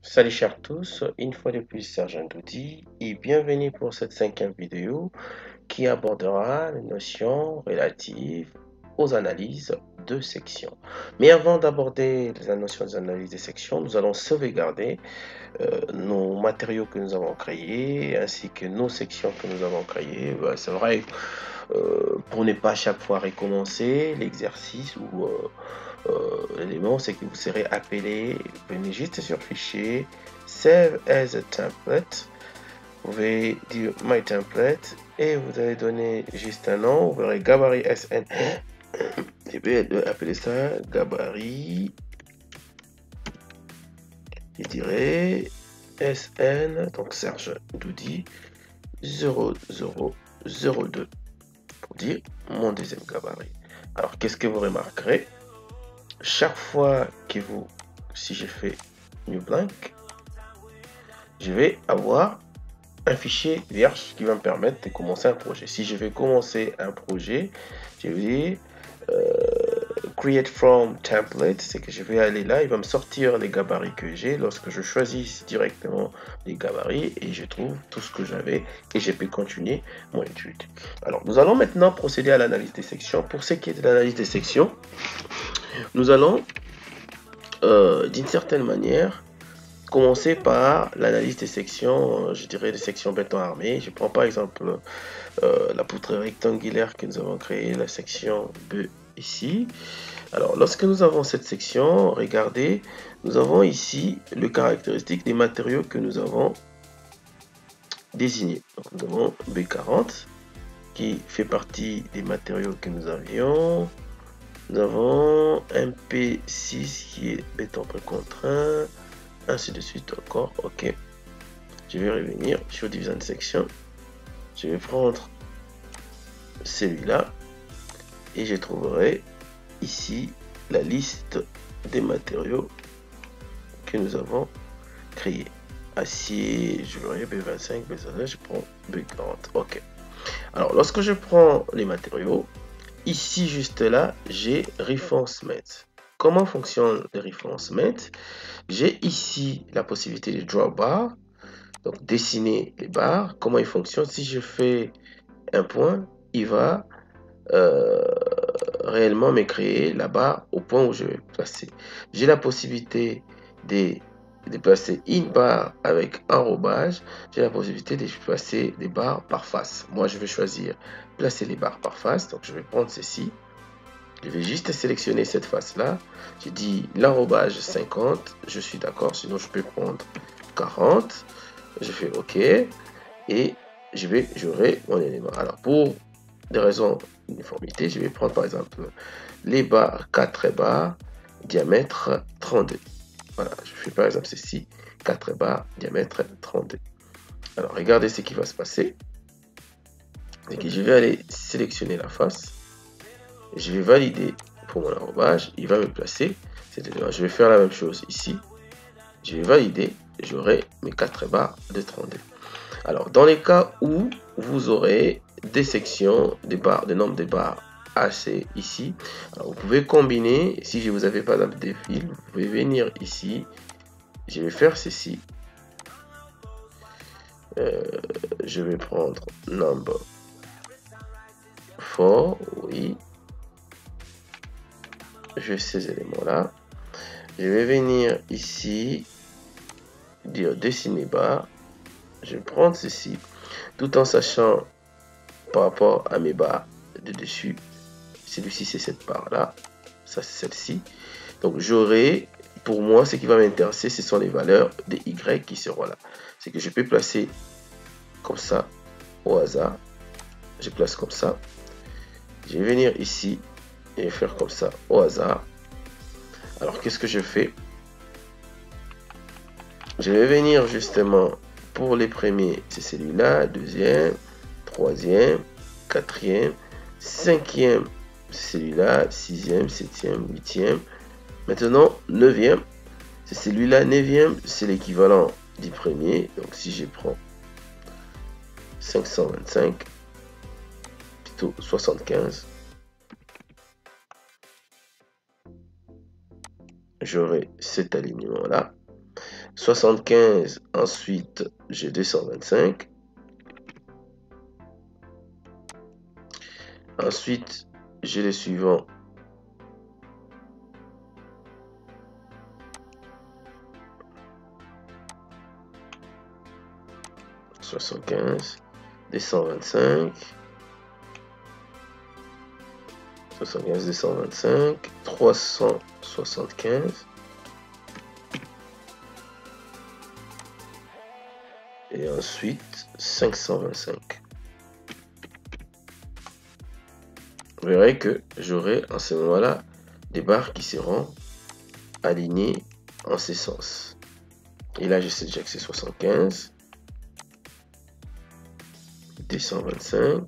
Salut chers tous, une fois de plus Sergent Doudi et bienvenue pour cette cinquième vidéo qui abordera les notions relatives aux analyses de sections. Mais avant d'aborder les notions des analyses de sections, nous allons sauvegarder nos matériaux que nous avons créés ainsi que nos sections que nous avons créées. C'est vrai, pour ne pas à chaque fois recommencer l'exercice ou l'élément, c'est que vous serez appelé, venez juste sur fichier, save as a template. Vous pouvez dire my template et vous allez donner juste un nom. Vous verrez gabarit SN. Je vais appeler ça gabarit. Je dirais SN, donc Serge Doudi 0002 pour dire mon deuxième gabarit. Alors, qu'est-ce que vous remarquerez? Chaque fois que si je fais new blank, je vais avoir un fichier vierge qui va me permettre de commencer un projet. Si je vais commencer un projet, je vais dire create from template, c'est que je vais aller là, il va me sortir les gabarits que j'ai lorsque je choisis directement les gabarits et je trouve tout ce que j'avais et je peux continuer mon étude. Alors nous allons maintenant procéder à l'analyse des sections. Pour ce qui est de l'analyse des sections, nous allons d'une certaine manière commencer par l'analyse des sections, je dirais des sections béton armé. Je prends par exemple la poutre rectangulaire que nous avons créée, la section B ici. Alors, lorsque nous avons cette section, regardez, nous avons ici le caractéristique des matériaux que nous avons désignés. Donc, nous avons B40 qui fait partie des matériaux que nous avions. Nous avons MP6 qui est béton précontraint, ainsi de suite encore. Ok, je vais revenir sur division de section. Je vais prendre celui-là et je trouverai ici la liste des matériaux que nous avons créés. Acier, je verrai B25, B09, je prends B40. Ok. Alors, lorsque je prends les matériaux, ici, juste là, j'ai Reference. Comment fonctionne le Reference? J'ai ici la possibilité de draw bar, donc dessiner les barres. Comment il fonctionne? Si je fais un point, il va réellement me créer la barre au point où je vais placer. J'ai la possibilité de placer une barre avec enrobage. J'ai la possibilité de placer des barres par face. Moi, je vais choisir placer les barres par face. Donc, je vais prendre ceci. Je vais juste sélectionner cette face-là. J'ai dit l'enrobage 50. Je suis d'accord. Sinon, je peux prendre 40. Je fais OK. Et j'aurai mon élément. Alors, pour des raisons d'uniformité, je vais prendre par exemple les barres 4 barres, diamètre 32. Voilà, je fais par exemple ceci, 4 barres, diamètre 32. Alors, regardez ce qui va se passer. C'est que je vais aller sélectionner la face. Je vais valider pour mon enrobage. Il va me placer. Je vais faire la même chose ici. Je vais valider. J'aurai mes 4 barres de 32. Alors, dans les cas où vous aurez des sections, des barres, des nombres de barres assez ici, alors vous pouvez combiner. Si vous avez par exemple des fils, vous pouvez venir ici. Je vais faire ceci. Je vais prendre number 4, oui. Je ces éléments-là. Je vais venir ici, dire dessiner barre. Je vais prendre ceci, tout en sachant par rapport à mes barres de dessus. Celui-ci, c'est cette barre-là. Ça, c'est celle-ci. Donc, j'aurai, pour moi, ce qui va m'intéresser, ce sont les valeurs des Y qui seront là. C'est que je peux placer comme ça, au hasard. Je place comme ça. Je vais venir ici et faire comme ça, au hasard. Alors, qu'est-ce que je fais? Je vais venir justement pour les premiers, c'est celui-là, deuxième, troisième, quatrième, cinquième, c'est celui-là, sixième, septième, huitième. Maintenant, neuvième, c'est celui-là, neuvième, c'est l'équivalent du premier. Donc, si je prends 525, plutôt 75, j'aurai cet alignement-là. 75, ensuite j'ai 225. Ensuite, j'ai les suivants. « 75, 225, 75, 225, 375, et ensuite 525. Vous verrez que j'aurai en ce moment-là des barres qui seront alignées en ce sens. Et là, je sais déjà que c'est 75, 225,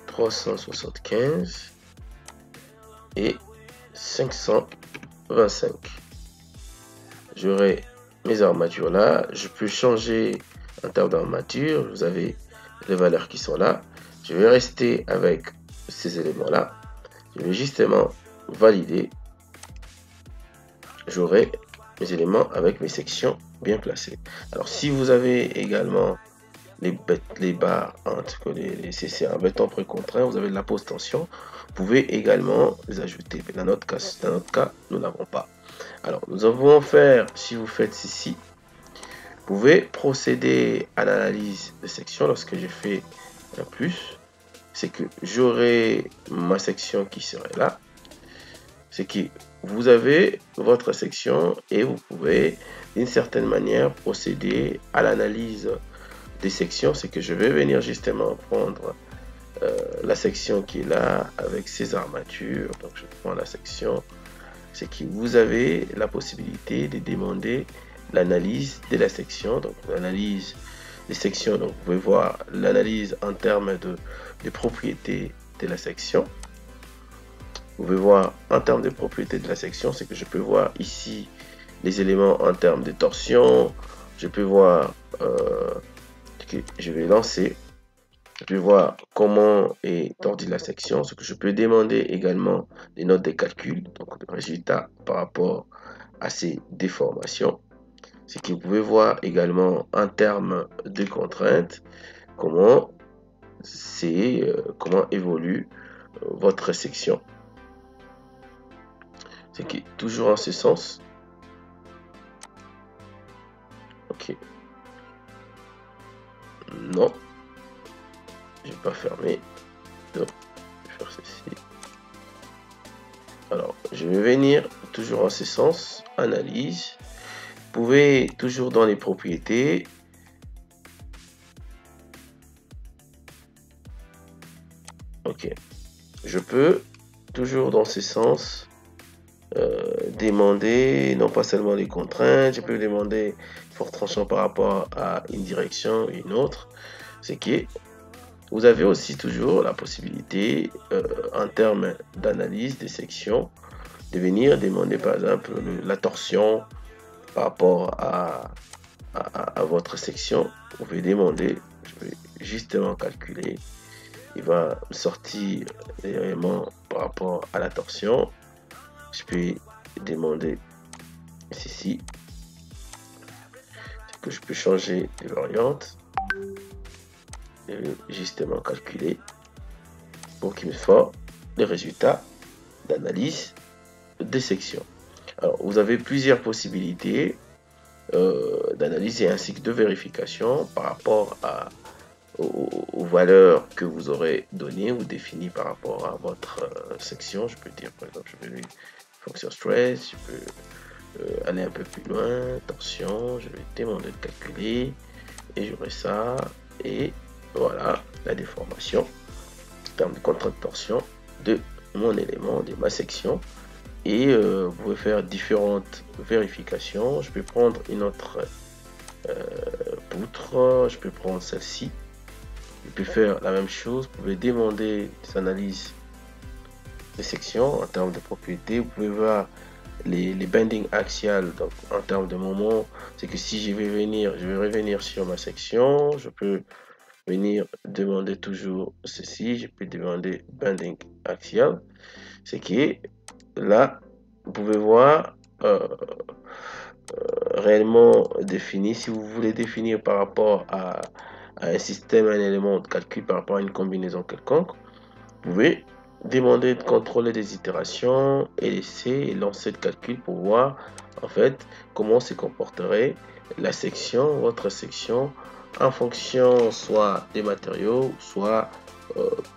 375 et 525. J'aurai mes armatures là. Je peux changer en termes d'armature. Vous avez les valeurs qui sont là. Je vais rester avec ces éléments-là. Je vais justement valider. J'aurai mes éléments avec mes sections bien placées. Alors, si vous avez également les barres, en tout cas les CC en béton précontraint, vous avez de la pose tension, vous pouvez également les ajouter. Mais dans notre cas, nous n'avons pas. Alors, nous allons faire, si vous faites ceci, vous pouvez procéder à l'analyse de section. Lorsque je fais un plus, c'est que j'aurai ma section qui serait là. C'est que vous avez votre section et vous pouvez d'une certaine manière procéder à l'analyse des sections. C'est que je vais venir justement prendre la section qui est là avec ses armatures. Donc je prends la section. C'est que vous avez la possibilité de demander l'analyse de la section. Donc l'analyse des sections, donc vous pouvez voir l'analyse en termes de propriétés de la section. Vous pouvez voir en termes de propriétés de la section, c'est que je peux voir ici les éléments en termes de torsion. Je peux voir que je vais lancer. Je peux voir comment est tordue la section. Ce que je peux demander également des notes de calcul, donc le résultat par rapport à ces déformations. C'est que vous pouvez voir également en termes de contraintes comment évolue votre section. C'est que toujours en ce sens. Ok. Non. Je vais pas fermer. Donc, je vais faire ceci. Alors, je vais venir toujours en ce sens. Analyse. Vous pouvez toujours dans les propriétés. Ok. Je peux toujours dans ce sens demander non pas seulement les contraintes, je peux demander fort tranchant par rapport à une direction ou une autre. C'est que vous avez aussi toujours la possibilité en termes d'analyse des sections de venir demander par exemple la torsion par rapport à votre section. Vous pouvez demander, je vais justement calculer, il va sortir les éléments par rapport à la torsion. Je peux demander ceci, c'est que je peux changer les variantes et justement calculer pour qu'il me fasse les résultats d'analyse des sections. Alors, vous avez plusieurs possibilités d'analyse et ainsi que de vérification par rapport aux valeurs que vous aurez données ou définies par rapport à votre section. Je peux dire, par exemple, je vais fonction stress, je peux aller un peu plus loin, tension, je vais demander de calculer et j'aurai ça. Et voilà la déformation en termes de contrainte de torsion de mon élément, de ma section. Et vous pouvez faire différentes vérifications. Je peux prendre une autre poutre, je peux prendre celle-ci. Je peux faire la même chose. Vous pouvez demander des analyses de sections en termes de propriétés. Vous pouvez voir les bending axial, donc en termes de moment. C'est que si je vais revenir sur ma section, je peux venir demander toujours ceci. Je peux demander bending axial. C'est que là, vous pouvez voir réellement défini. Si vous voulez définir par rapport à un système, un élément de calcul, par rapport à une combinaison quelconque, vous pouvez demander de contrôler des itérations et laisser lancer le calcul pour voir en fait comment se comporterait la section, votre section, en fonction soit des matériaux, soit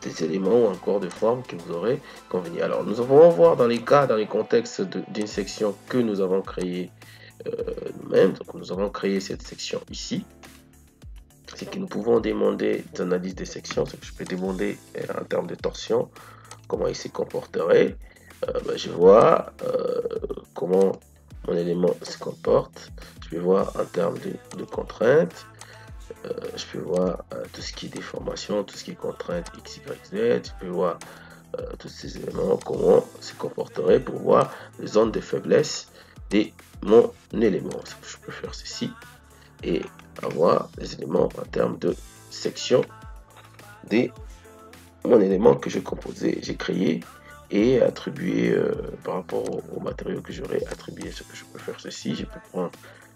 des éléments ou encore de formes que vous aurez convenu. Alors nous allons voir dans les cas, dans les contextes d'une section que nous avons créée nous-mêmes. Donc nous avons créé cette section ici. C'est que nous pouvons demander des analyses des sections, ce que je peux demander en termes de torsion, comment il se comporterait. Je vois comment mon élément se comporte. Je peux voir en termes de contraintes. Je peux voir tout ce qui est déformation, tout ce qui est contrainte X, Y, Z. Je peux voir tous ces éléments, comment se comporterait pour voir les zones de faiblesse de mon élément. Je peux faire ceci et avoir les éléments en termes de section de mon élément que j'ai composé, j'ai créé et attribué par rapport aux matériaux que j'aurais attribué. Ce que je peux faire ceci, je peux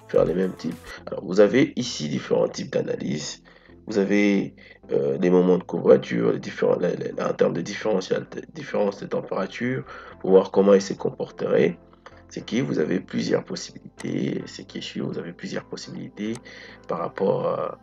faire les mêmes types. Alors vous avez ici différents types d'analyse. Vous avez des moments de courbature, en termes de différence de température, pour voir comment il se comporterait. C'est que vous avez plusieurs possibilités. C'est que vous avez plusieurs possibilités par rapport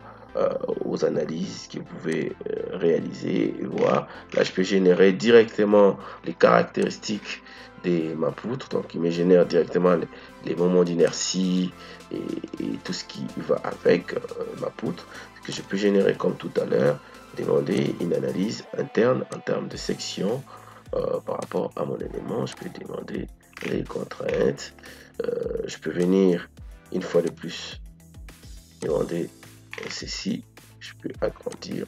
aux analyses que vous pouvez réaliser et voir. Là, je peux générer directement les caractéristiques de ma poutre. Donc, il me génère directement les moments d'inertie et tout ce qui va avec ma poutre. Ce que je peux générer comme tout à l'heure, demander une analyse interne en termes de section par rapport à mon élément. Je peux demander les contraintes. Je peux venir une fois de plus demander ceci. Je peux agrandir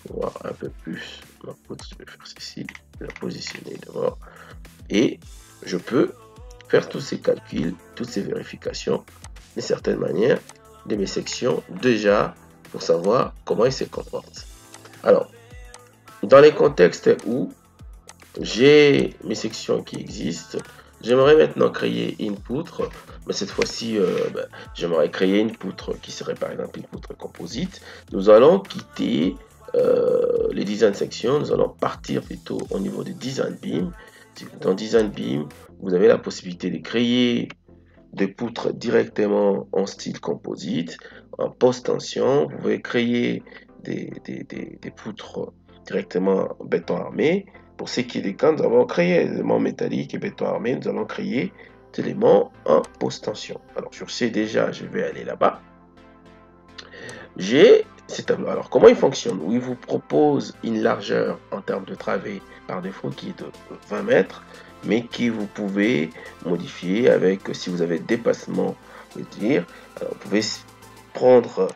pour voir un peu plus ma poutre. Je vais faire ceci, la positionner d'abord. Et je peux faire tous ces calculs, toutes ces vérifications d'une certaine manière de mes sections déjà pour savoir comment ils se comportent. Alors, dans les contextes où j'ai mes sections qui existent, j'aimerais maintenant créer une poutre, mais cette fois-ci, j'aimerais créer une poutre qui serait par exemple une poutre composite. Nous allons quitter les design sections, nous allons partir plutôt au niveau de design beam. Dans design beam, vous avez la possibilité de créer des poutres directement en style composite, en post-tension. Vous pouvez créer des poutres directement en béton armé. Pour ce qui est des cas, nous avons créé des éléments métalliques et béton armé. Nous allons créer des éléments en post-tension. Alors, sur ces déjà, je vais aller là-bas. J'ai ces tableaux. Alors, comment il fonctionne? Il vous propose une largeur en termes de travée par défaut qui est de 20 mètres, mais qui vous pouvez modifier avec, si vous avez dépassement, alors vous pouvez prendre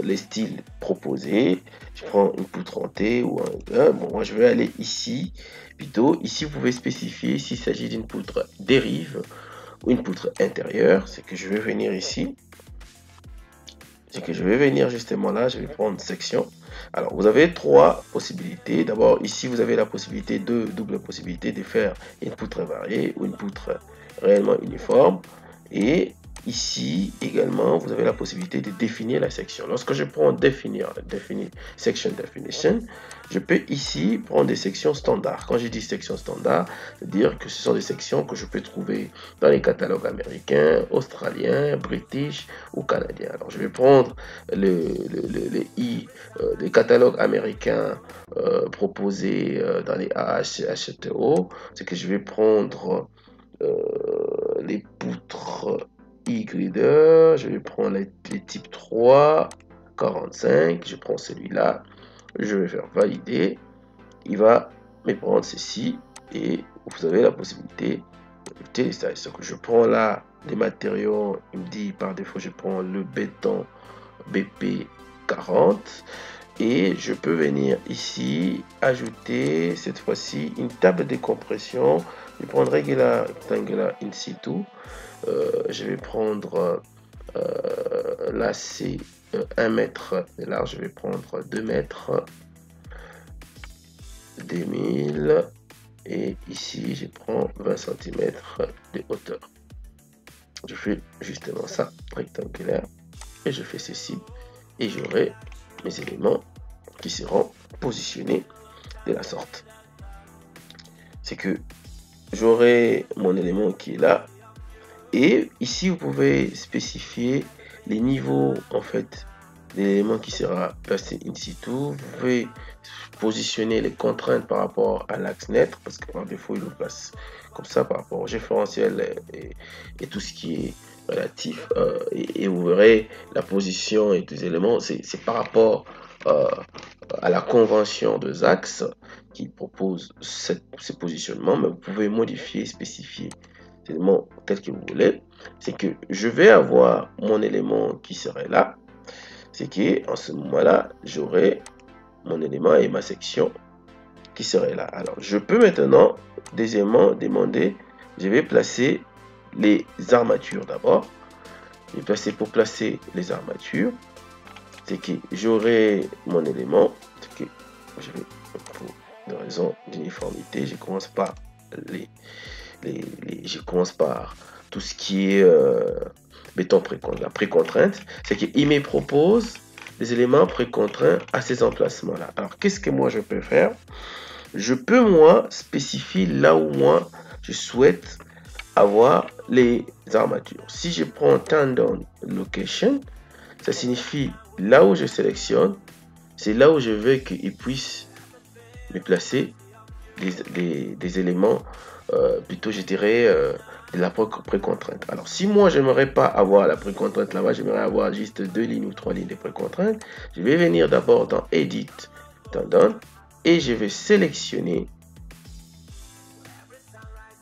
les styles proposés. Je prends une poutre en T ou un. Bon, moi, je vais aller ici. Plutôt, ici, vous pouvez spécifier s'il s'agit d'une poutre dérive ou une poutre intérieure. C'est que je vais venir ici. C'est que je vais venir justement là. Je vais prendre section. Alors, vous avez trois possibilités. D'abord, ici, vous avez la possibilité double possibilité de faire une poutre variée ou une poutre réellement uniforme. Et ici, également, vous avez la possibilité de définir la section. Lorsque je prends définir section definition, je peux ici prendre des sections standards. Quand je dis section standard, c'est-à-dire que ce sont des sections que je peux trouver dans les catalogues américains, australiens, british ou canadiens. Alors, je vais prendre les catalogues américains proposés dans les AHTO. C'est que je vais prendre les poutres e-grider, je vais prendre les types 3, 45, je prends celui-là, je vais faire valider, il va me prendre ceci et vous avez la possibilité de télécharger. Ce que je prends là, les matériaux, il me dit par défaut, je prends le béton BP40 et je peux venir ici ajouter cette fois-ci une table de compression. Je vais prendre Regular Rectangular in situ. Je vais prendre là c'est 1 mètre de large, je vais prendre 2 mètres 2000 Et ici, je prends 20 cm de hauteur. Je fais justement ça, rectangulaire. Et je fais ceci. Et j'aurai mes éléments qui seront positionnés de la sorte. C'est que j'aurai mon élément qui est là. Et ici, vous pouvez spécifier les niveaux, en fait, de l'élément qui sera placé in situ. Vous pouvez positionner les contraintes par rapport à l'axe net, parce que par défaut, il le place comme ça par rapport au référentiel et tout ce qui est relatif. Et vous verrez la position et des éléments, c'est par rapport à la convention de Zax qui propose ce positionnement, mais vous pouvez modifier, spécifier élément tel que vous voulez. C'est que je vais avoir mon élément qui serait là. C'est qu'en ce moment-là, j'aurai mon élément et ma section qui serait là. Alors, je peux maintenant, deuxièmement, demander, je vais placer les armatures d'abord. Je vais placer pour placer les armatures. C'est que j'aurai mon élément. C'est que je vais, pour des raisons d'uniformité, je commence par je commence par tout ce qui est béton la précontrainte, c'est qu'il me propose des éléments précontraints à ces emplacements-là. Alors, qu'est-ce que moi je peux faire? Je peux, moi, spécifier là où moi je souhaite avoir les armatures. Si je prends tendon location, ça signifie là où je sélectionne, c'est là où je veux qu'il puisse me placer des éléments, plutôt je dirais de la précontrainte. Alors si moi j'aimerais pas avoir la précontrainte là-bas, j'aimerais avoir juste 2 lignes ou 3 lignes de précontrainte, je vais venir d'abord dans Edit, Tendon, et je vais sélectionner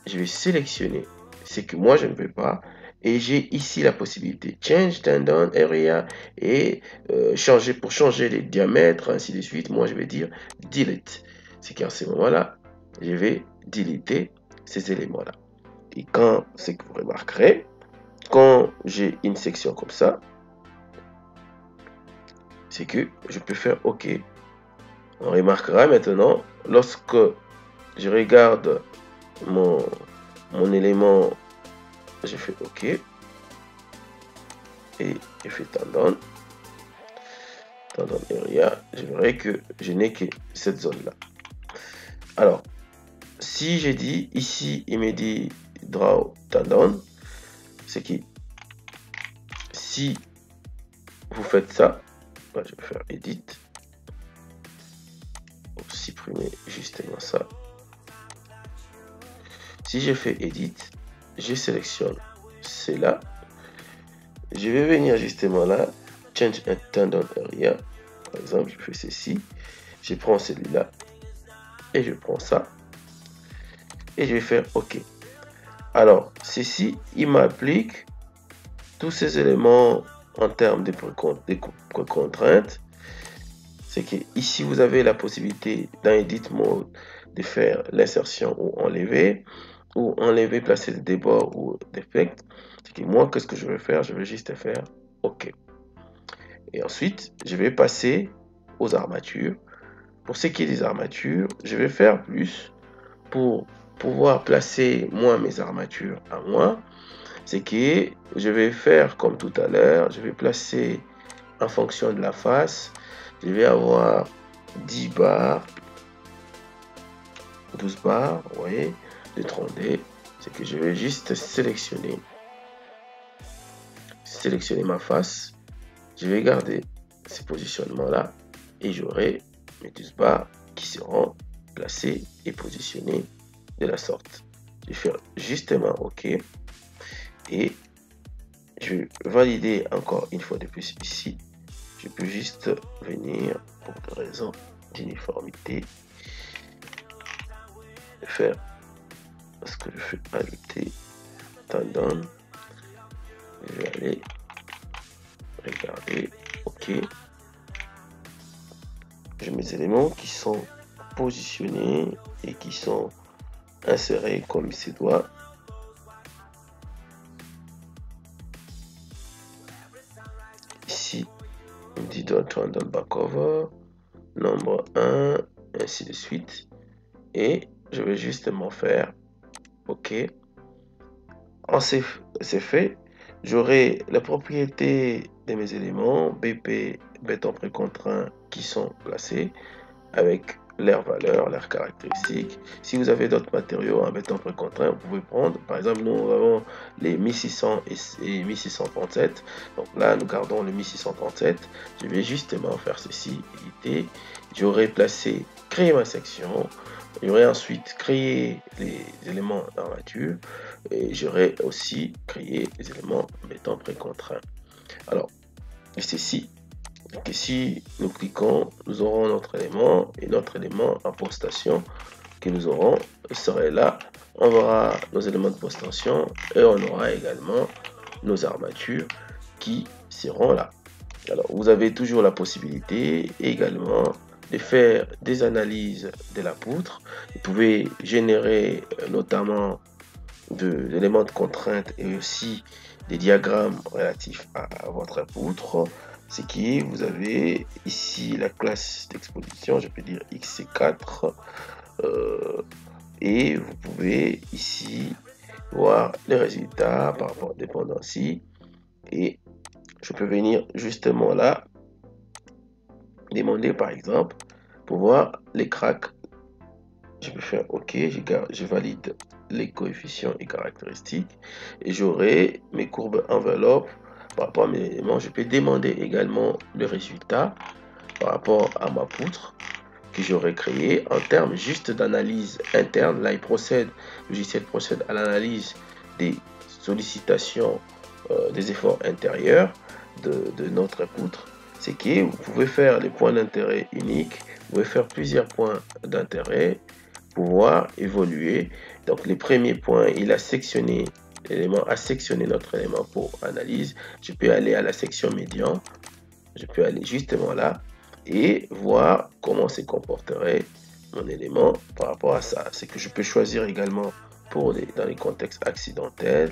ce que moi je ne veux pas. Et j'ai ici la possibilité Change Tendon Area et pour changer les diamètres, ainsi de suite. Moi, je vais dire Delete. C'est qu'à ce moment-là, je vais deleter ces éléments-là. Et quand, ce que vous remarquerez, quand j'ai une section comme ça, c'est que je peux faire OK. On remarquera maintenant, lorsque je regarde mon élément, je fais OK. Et je fais tendon area, je verrai que je n'ai que cette zone là. Alors si j'ai dit ici, il me dit draw tendon, c'est que si vous faites ça, je vais faire edit pour supprimer justement ça. Si je fais edit, je sélectionne cela, je vais venir justement là, change a tendon area, par exemple, je fais ceci, je prends celui-là et je prends ça et je vais faire OK. Alors, ceci, il m'applique tous ces éléments en termes de précontraintes. C'est que ici, vous avez la possibilité dans Edit Mode de faire l'insertion ou enlever, placer des débords ou des effets. C'est que moi, qu'est-ce que je vais faire? Je vais juste faire OK. Et ensuite, je vais passer aux armatures. Pour ce qui est des armatures, je vais faire plus pour pouvoir placer moi mes armatures à moi. C'est que je vais faire comme tout à l'heure, je vais placer en fonction de la face, je vais avoir 10 barres, 12 barres, vous voyez, de 30D. C'est que je vais juste sélectionner ma face, je vais garder ces positionnements là et j'aurai mes 12 barres qui seront placées et positionnées de la sorte. Je vais faire justement OK et je vais valider encore une fois de plus ici. Je peux juste venir pour des raisons d'uniformité faire ce que je fais ajouter tendon. Je vais aller regarder OK. J'ai mes éléments qui sont positionnés et qui sont insérés comme il se doit. Ici, on dit dans le backover, nombre 1, ainsi de suite. Et je vais justement faire OK. C'est fait. J'aurai la propriété de mes éléments BP béton précontraint qui sont placés avec leurs valeurs, leurs caractéristiques. Si vous avez d'autres matériaux en béton précontraint, vous pouvez prendre, par exemple, nous avons les 1600 et 1637. Donc là, nous gardons le 1637. Je vais justement faire ceci, éditer. J'aurai placé, créer ma section. J'aurai ensuite créé les éléments d'armature et j'aurai aussi créé les éléments béton précontraint. Alors, ceci. Donc ici, nous cliquons, nous aurons notre élément et notre élément en postation que nous aurons serait là. On verra nos éléments de postation et on aura également nos armatures qui seront là. Alors, vous avez toujours la possibilité également de faire des analyses de la poutre. Vous pouvez générer notamment d'éléments de contrainte et aussi des diagrammes relatifs à votre poutre. Ce qui est, vous avez ici la classe d'exposition, je peux dire XC4, et vous pouvez ici voir les résultats par rapport à dépendancy, et je peux venir justement là, demander par exemple, pour voir les cracks, je peux faire OK, je valide les coefficients et caractéristiques, et j'aurai mes courbes enveloppes. Par rapport à mes éléments, je peux demander également le résultat par rapport à ma poutre que j'aurais créée en termes juste d'analyse interne. Là, le logiciel procède à l'analyse des sollicitations, des efforts intérieurs de notre poutre. C'est que vous pouvez faire les points d'intérêt uniques, vous pouvez faire plusieurs points d'intérêt, pouvoir évoluer. Donc, les premiers points, il a sectionné l'élément, a sectionné notre élément pour analyse. Je peux aller à la section médian, je peux aller justement là et voir comment se comporterait mon élément par rapport à ça. C'est que je peux choisir également dans les contextes accidentels,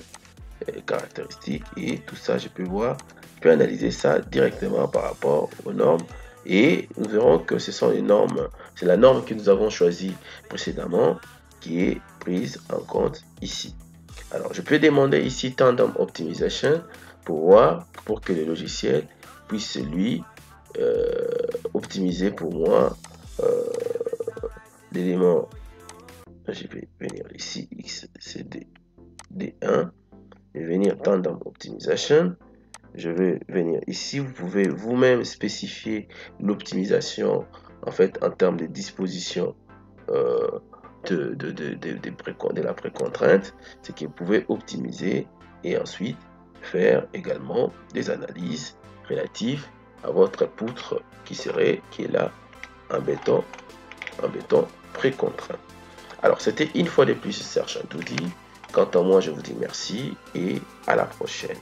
caractéristiques et tout ça, je peux voir, je peux analyser ça directement par rapport aux normes. Et nous verrons que ce sont les normes, c'est la norme que nous avons choisie précédemment qui est prise en compte ici. Alors, je peux demander ici Tandem Optimization pour que le logiciel puisse lui optimiser pour moi l'élément. Je vais venir ici XCD D1 et venir Tandem Optimization. Je vais venir ici, vous pouvez vous-même spécifier l'optimisation en fait en termes de disposition de la précontrainte, c'est que vous pouvez optimiser et ensuite faire également des analyses relatives à votre poutre qui est là en béton précontraint. Alors c'était une fois de plus Serge Antoudi. Quant à moi, je vous dis merci et à la prochaine.